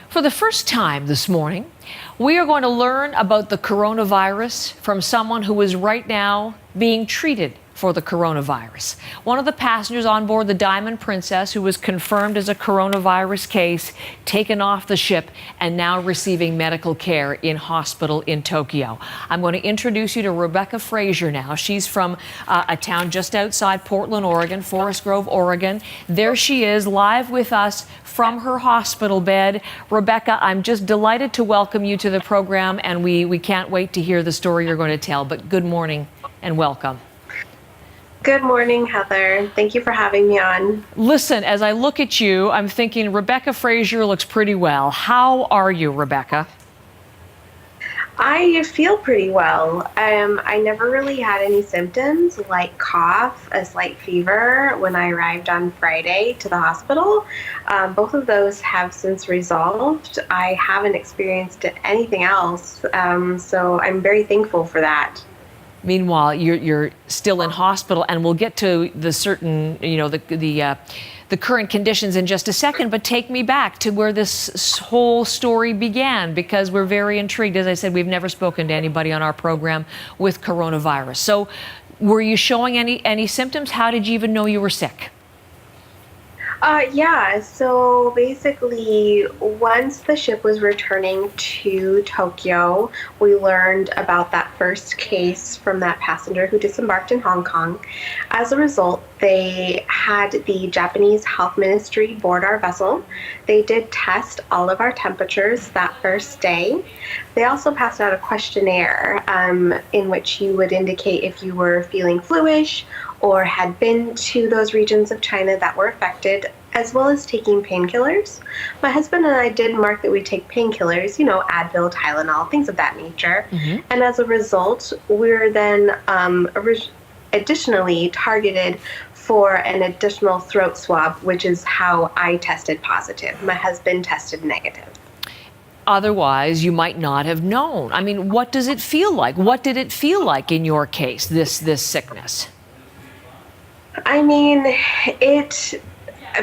For the first time this morning, we are going to learn about the coronavirus from someone who is right now being treated for the coronavirus. One of the passengers on board the Diamond Princess, who was confirmed as a coronavirus case, taken off the ship and now receiving medical care in hospital in Tokyo. I'm going to introduce you to Rebecca Frasure now. She's from a town just outside Portland, Oregon, Forest Grove, Oregon. There she is, live with us from her hospital bed. Rebecca, I'm just delighted to welcome you to the program, and we can't wait to hear the story you're going to tell. But good morning and welcome. Good morning, Heather. Thank you for having me on. Listen, as I look at you, I'm thinking Rebecca Frasure looks pretty well. How are you, Rebecca? I feel pretty well. I never really had any symptoms like cough, a slight fever when I arrived on Friday to the hospital. Both of those have since resolved. I haven't experienced anything else, so I'm very thankful for that. Meanwhile, you're still in hospital, and we'll get to the certain, the current conditions in just a second, but take me back to where this whole story began, because we're very intrigued. As I said, we've never spoken to anybody on our program with coronavirus. So were you showing any symptoms? How did you even know you were sick? Yeah, so basically, once the ship was returning to Tokyo, we learned about that first case from that passenger who disembarked in Hong Kong. As a result, they had the Japanese Health Ministry board our vessel. They did test all of our temperatures that first day. They also passed out a questionnaire in which you would indicate if you were feeling fluish or had been to those regions of China that were affected, as well as taking painkillers. My husband and I did mark that we take painkillers, Advil, Tylenol, things of that nature. Mm-hmm. And as a result, we're then additionally targeted for an additional throat swab, which is how I tested positive. My husband tested negative. Otherwise, you might not have known. I mean, what does it feel like? What did it feel like in your case, this sickness? I mean, it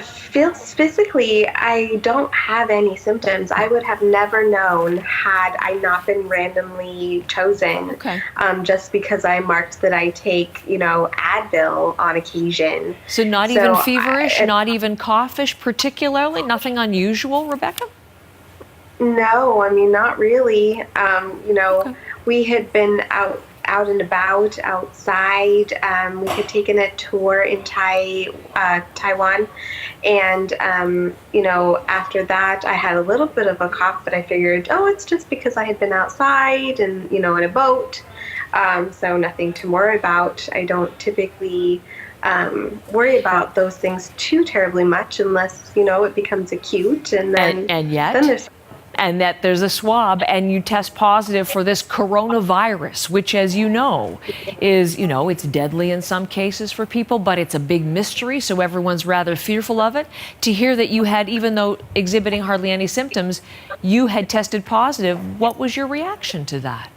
feels physically, I don't have any symptoms. I would have never known had I not been randomly chosen. Okay. Just because I marked that I take, Advil on occasion. So not even feverish, not even coughish particularly? Nothing unusual, Rebecca? No, I mean, not really. Okay. We had been out and about outside. We had taken a tour in Taiwan. And, after that, I had a little bit of a cough, but I figured, it's just because I had been outside and, in a boat. So nothing to worry about. I don't typically worry about those things too terribly much unless, it becomes acute. And then, and that there's a swab and you test positive for this coronavirus, which, as you know, is, it's deadly in some cases for people, but it's a big mystery, so everyone's rather fearful of it. To hear that you had, even though exhibiting hardly any symptoms, you had tested positive, what was your reaction to that?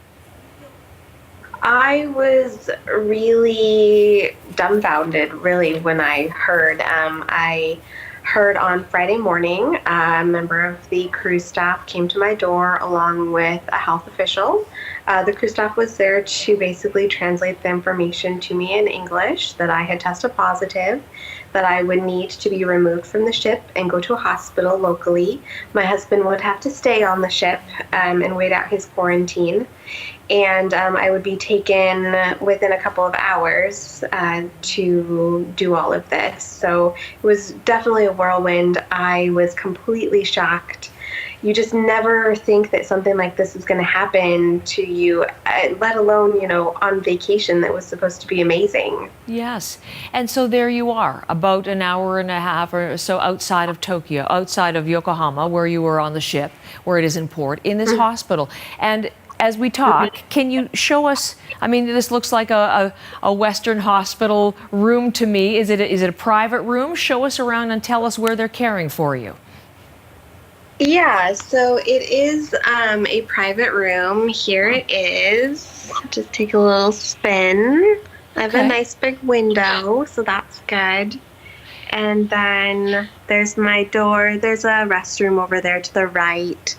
I was really dumbfounded, really, when I heard. I heard on Friday morning, a member of the cruise staff came to my door along with a health official. The cruise staff was there to basically translate the information to me in English that I had tested positive, that I would need to be removed from the ship and go to a hospital locally. My husband would have to stay on the ship and wait out his quarantine. And I would be taken within a couple of hours to do all of this. So it was definitely a whirlwind. I was completely shocked. You just never think that something like this is going to happen to you, let alone, on vacation that was supposed to be amazing. Yes. And so there you are, about an hour and a half or so outside of Tokyo, outside of Yokohama, where you were on the ship, where it is in port, in this hospital. And as we talk, can you show us, I mean, this looks like a Western hospital room to me. Is it a private room? Show us around and tell us where they're caring for you. Yeah, so it is a private room. Here it is. Just take a little spin. I have a nice big window, so that's good. And then there's my door. There's a restroom over there to the right,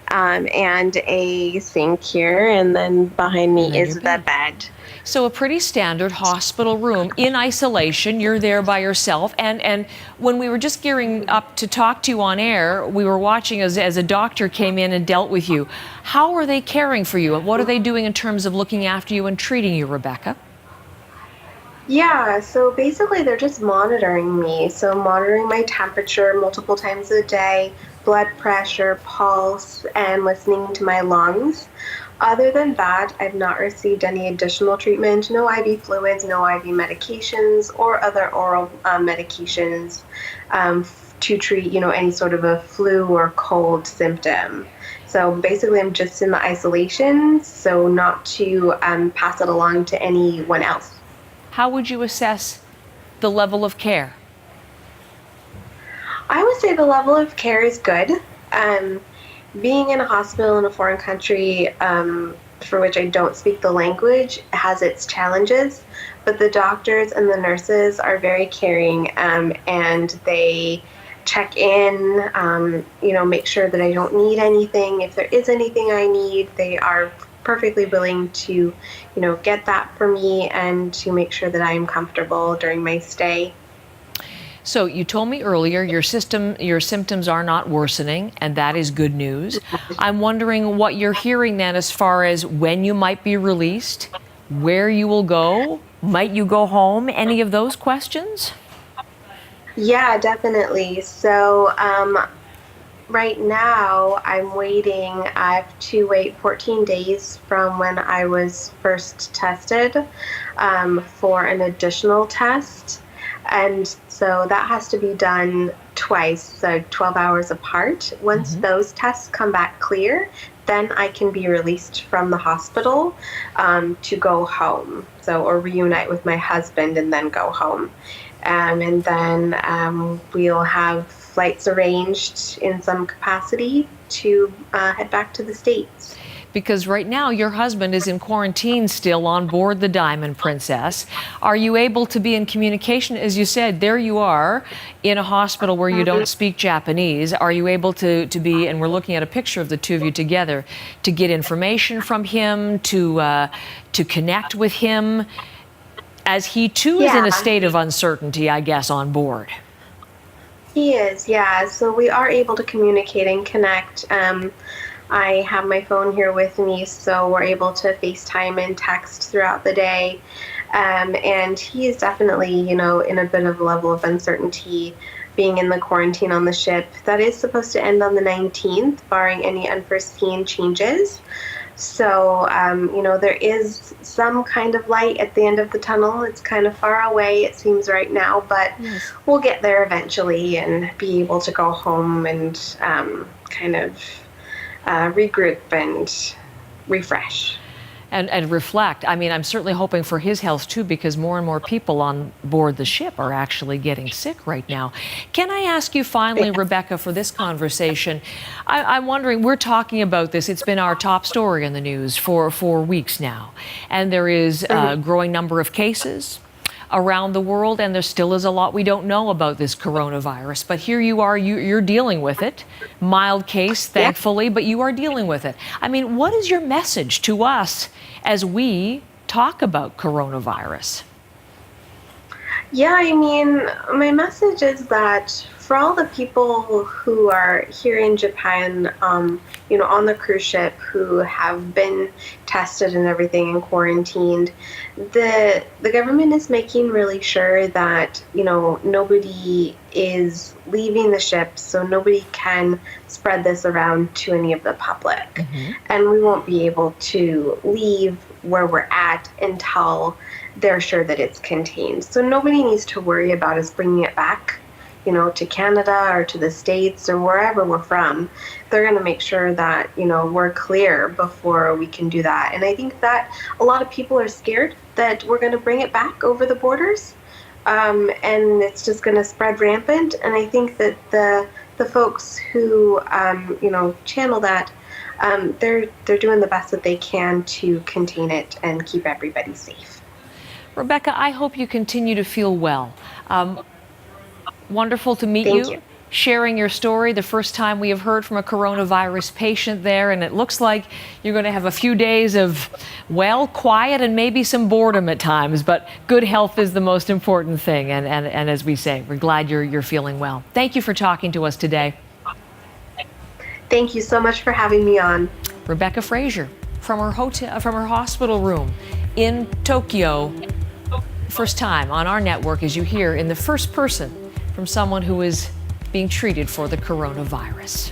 and a sink here. And then behind And me then your is the bed. bed. So a pretty standard hospital room in isolation. You're there by yourself. And when we were just gearing up to talk to you on air, we were watching as a doctor came in and dealt with you. How are they caring for you? What are they doing in terms of looking after you and treating you, Rebecca? Yeah, so basically they're just monitoring me. So monitoring my temperature multiple times a day, blood pressure, pulse, and listening to my lungs. Other than that, I've not received any additional treatment, no IV fluids, no IV medications, or other oral medications to treat, any sort of a flu or cold symptom. So basically, I'm just in the isolation, so not to pass it along to anyone else. How would you assess the level of care? I would say the level of care is good. Um, Being in a hospital in a foreign country for which I don't speak the language has its challenges, but the doctors and the nurses are very caring, and they check in, make sure that I don't need anything. If there is anything I need, they are perfectly willing to, get that for me and to make sure that I am comfortable during my stay. So you told me earlier your symptoms are not worsening, and that is good news. I'm wondering what you're hearing then as far as when you might be released, where you will go, might you go home, any of those questions? Yeah, definitely. So, right now, I'm waiting. I have to wait 14 days from when I was first tested for an additional test. And so that has to be done twice, so 12 hours apart. Once those tests come back clear, then I can be released from the hospital to go home. So, or reunite with my husband and then go home. And then we'll have flights arranged in some capacity to head back to the States. Because right now your husband is in quarantine still on board the Diamond Princess. Are you able to be in communication? As you said, there you are in a hospital where you don't speak Japanese. Are you able to be, and we're looking at a picture of the two of you together, to get information from him, to connect with him, as he too is in a state of uncertainty, I guess, on board? He is, yeah. So we are able to communicate and connect. I have my phone here with me, so we're able to FaceTime and text throughout the day. And he is definitely, in a bit of a level of uncertainty being in the quarantine on the ship. That is supposed to end on the 19th, barring any unforeseen changes. So, there is some kind of light at the end of the tunnel. It's kind of far away, it seems right now, but we'll get there eventually and be able to go home and kind of regroup and refresh. And reflect. I mean, I'm certainly hoping for his health too, because more and more people on board the ship are actually getting sick right now. Can I ask you finally, Rebecca, for this conversation, I'm wondering, we're talking about this, it's been our top story in the news for 4 weeks now, and there is a growing number of cases around the world, and there still is a lot we don't know about this coronavirus. But here you are, you're dealing with it. Mild case, thankfully, but you are dealing with it. I mean, what is your message to us as we talk about coronavirus? Yeah, I mean, my message is that for all the people who are here in Japan, on the cruise ship who have been tested and everything and quarantined, the government is making really sure that, nobody is leaving the ship, so nobody can spread this around to any of the public. And we won't be able to leave where we're at until they're sure that it's contained. So nobody needs to worry about us bringing it back, to Canada or to the States or wherever we're from. They're going to make sure that, we're clear before we can do that. And I think that a lot of people are scared that we're going to bring it back over the borders, and it's just going to spread rampant. And I think that the folks who, channel that, they're doing the best that they can to contain it and keep everybody safe. Rebecca, I hope you continue to feel well. Wonderful to meet Thank you. Sharing your story, the first time we have heard from a coronavirus patient there, and it looks like you're going to have a few days of, well, quiet and maybe some boredom at times, but good health is the most important thing, and as we say, we're glad you're feeling well. Thank you for talking to us today. Thank you so much for having me on. Rebecca Frasure from her hospital room in Tokyo. First time on our network, as you hear, in the first person from someone who is being treated for the coronavirus.